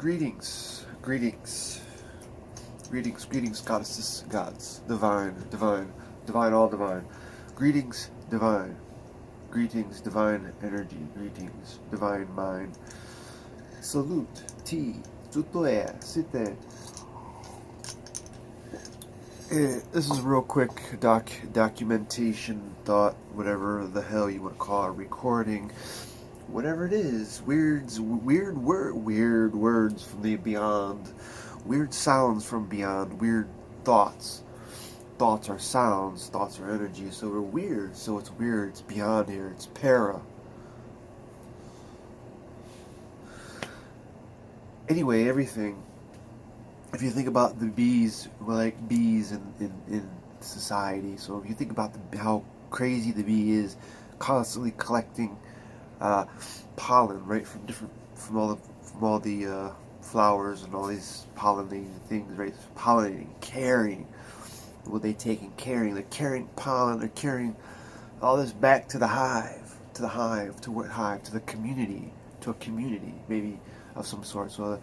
Greetings, greetings, greetings, greetings, goddesses, gods, divine, divine, divine, all divine. Greetings, divine. Greetings, divine energy. Greetings, divine mind. Salute, ti, tutto è, site. This is a real quick documentation, thought, whatever the hell you want to call it, recording, whatever it is, weird words from the beyond, weird sounds from beyond, weird thoughts. Thoughts are sounds, thoughts are energy, so we're weird, so it's weird, it's beyond here, it's para. Anyway, everything. If you think about the bees, we're like bees in society. So if you think about how crazy the bee is, constantly collecting pollen, right, from all the flowers and all these pollinating things, right? Pollinating, carrying. What they take and carrying? They're carrying pollen. They're carrying all this back to the hive, to what hive? To the community, to a community, maybe of some sort. So.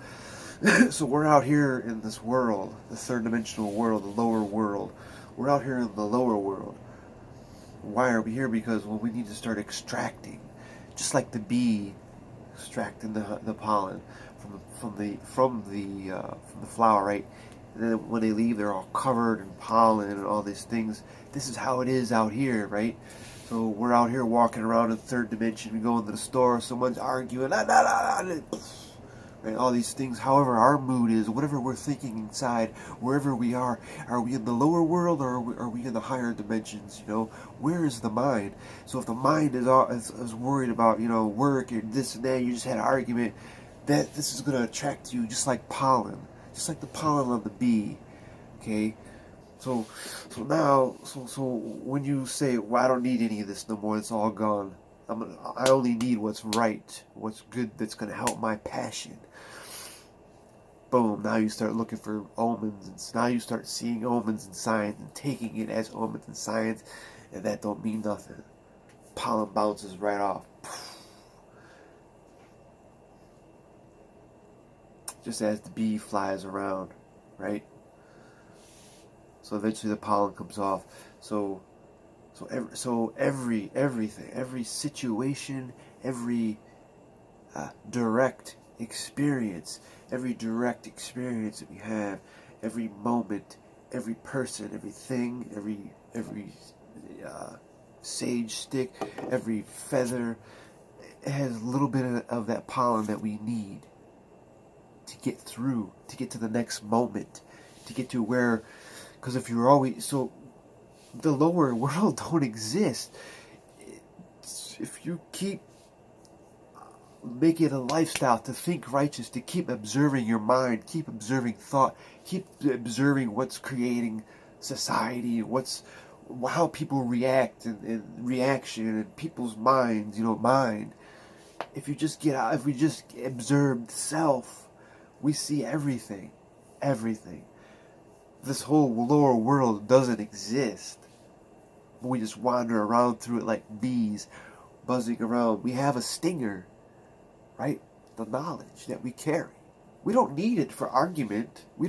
So we're out here in this world, the third dimensional world, the lower world. We're out here in the lower world. Why are we here? Because, well, we need to start extracting, just like the bee extracting the pollen from the flower, right? And then when they leave, they're all covered in pollen and all these things. This is how it is out here, right? So we're out here walking around in the third dimension. We go into the store, someone's arguing, right, all these things, however our mood is, whatever we're thinking inside, wherever we are we in the lower world or are we in the higher dimensions, you know? Where is the mind? So if the mind is worried about, you know, work or this and that, you just had an argument, that this is going to attract you just like pollen, just like the pollen of the bee, okay? So now when you say, well, I don't need any of this no more, it's all gone. I only need what's right, what's good, that's going to help my passion. Boom, now you start looking for omens, and now you start seeing omens and signs and taking it as omens and signs, and that don't mean nothing. Pollen bounces right off. Just as the bee flies around, right? So eventually the pollen comes off. So everything, every situation, every direct experience that we have, every moment, every person, everything, every sage stick, every feather, it has a little bit of that pollen that we need to get through, to get to the next moment, to get to where, because if you're always, so the lower world don't exist. If you keep making it a lifestyle to think righteous, to keep observing your mind, keep observing thought, keep observing what's creating society, how people react and reaction and people's minds, you know, mind. If you just get out, if we just observe self, we see everything. This whole lower world doesn't exist. We just wander around through it like bees, buzzing around. We have a stinger, right? The knowledge that we carry. We don't need it for argument. We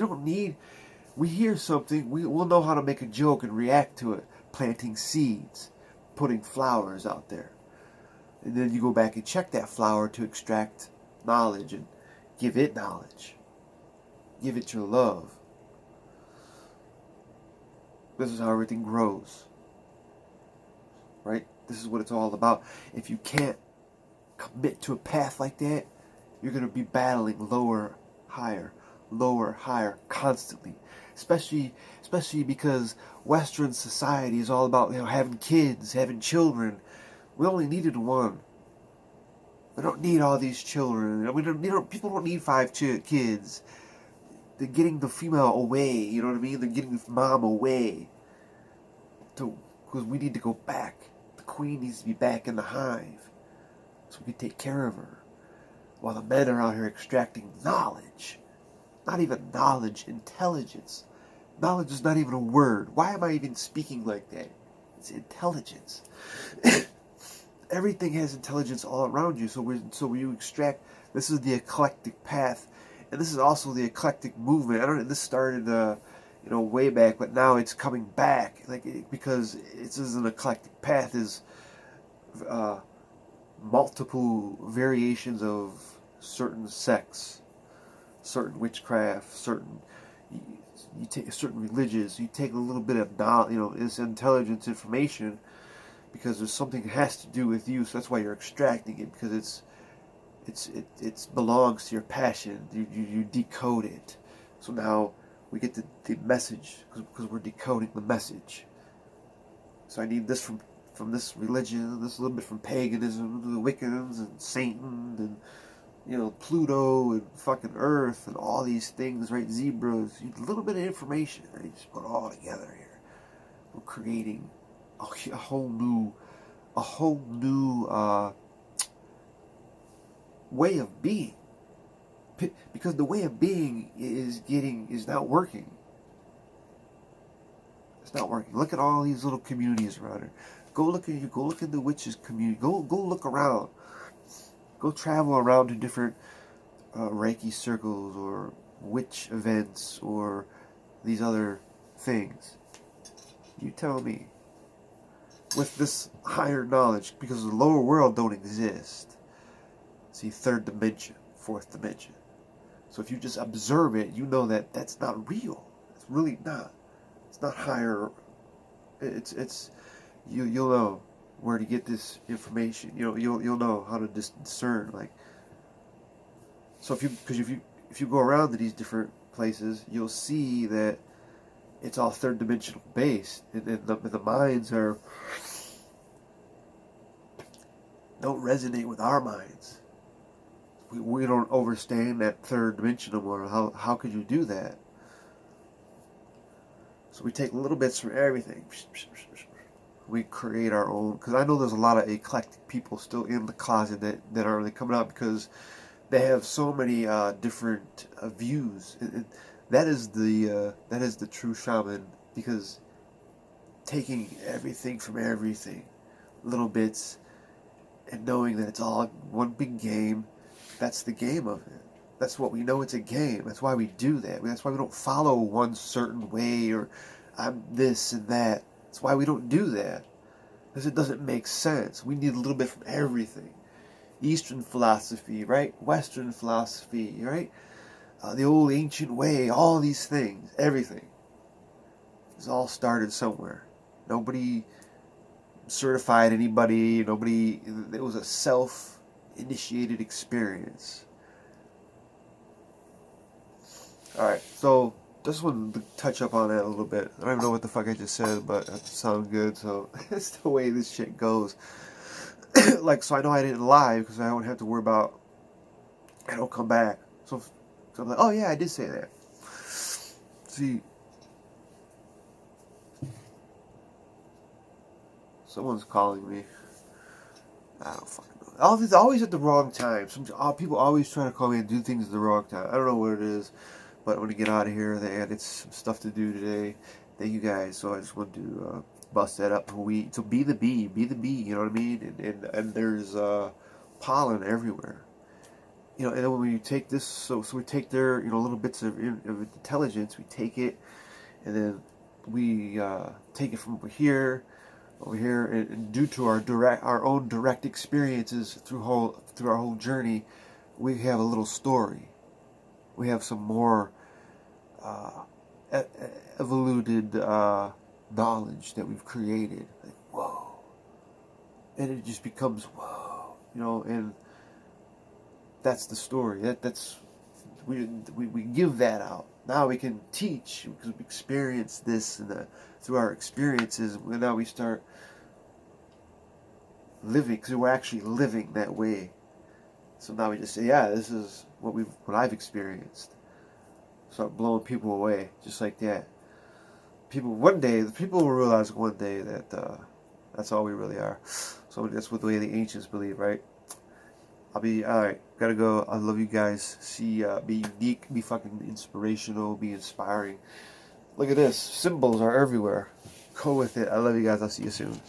hear something, we'll know how to make a joke and react to it. Planting seeds, putting flowers out there. And then you go back and check that flower to extract knowledge and give it knowledge. Give it your love. This is how everything grows. Right? This is what it's all about. If you can't commit to a path like that, you're going to be battling lower, higher, constantly. Especially because Western society is all about, you know, having kids, having children. We only needed one. We don't need all these children. People don't need 5 kids. They're getting the female away. You know what I mean? They're getting the mom away. Because we need to go back. The queen needs to be back in the hive so we can take care of her. While the men are out here extracting knowledge. Not even knowledge, intelligence. Knowledge is not even a word. Why am I even speaking like that? It's intelligence. Everything has intelligence all around you. So you extract. This is the eclectic path And this is also the eclectic movement. I don't know, this started, way back, but now it's coming back, because it's an eclectic path is multiple variations of certain sects, certain witchcraft, certain you take certain religions. You take a little bit of this intelligence information, because there's something that has to do with you. So that's why you're extracting it, because it belongs to your passion. You decode it. So now we get the message, because we're decoding the message. So I need this from this religion, this a little bit from paganism, the Wiccans and Satan and Pluto and fucking Earth and all these things, right? Zebras, a little bit of information, right? Just put it all together here. We're creating a whole new way of being, because the way of being is not working. It's not working. Look at all these little communities around here. Go look at the witches community. Go look around. Go travel around to different Reiki circles or witch events or these other things. You tell me. With this higher knowledge, because the lower world don't exist. See, third dimension, fourth dimension. So if you just observe it, you know that that's not real. It's really not. It's not higher. You'll know where to get this information. You'll know how to discern. So if you go around to these different places, you'll see that it's all third dimensional based, and the minds don't resonate with our minds. We don't understand that third dimension anymore. How could you do that? So we take little bits from everything. We create our own, because I know there's a lot of eclectic people still in the closet that aren't really coming out, because they have so many different views. And that is the true shaman, because taking everything from everything, little bits, and knowing that it's all one big game. That's the game of it. That's what we know. It's a game. That's why we do that. That's why we don't follow one certain way, or I'm this and that. That's why we don't do that, because it doesn't make sense. We need a little bit from everything. Eastern philosophy, right? Western philosophy, right? The old ancient way, all these things, everything. It's all started somewhere. Nobody certified anybody. It was a self-initiated experience. Alright, so just wanted to touch up on that a little bit. I don't even know what the fuck I just said, but it sounded good, so it's the way this shit goes. So I know I didn't lie, because I don't have to worry about I don't come back. So I'm like, oh yeah, I did say that. See, someone's calling me. I don't fucking know. It's always at the wrong time. People always trying to call me and do things at the wrong time. I don't know what it is, but I want to get out of here. They added some stuff to do today. Thank you guys. So I just want to bust that up. So be the bee, you know what I mean? And there's pollen everywhere. And then when we take this, so we take their little bits of intelligence, we take it, and then we take it from over here, and due to our own direct experiences through our whole journey, we have a little story. We have some more evoluted knowledge that we've created. Like, whoa, and it just becomes whoa, and that's the story. We give that out. Now we can teach, because we experience this, and through our experiences, and now we start living, because we're actually living that way. So now we just say, yeah, this is what I've experienced. Start blowing people away, just like that. People will realize one day that that's all we really are. So that's what the way the ancients believe, right? Alright, gotta go. I love you guys. Be unique, be fucking inspirational, be inspiring. Look at this. Symbols are everywhere. Go with it. I love you guys. I'll see you soon.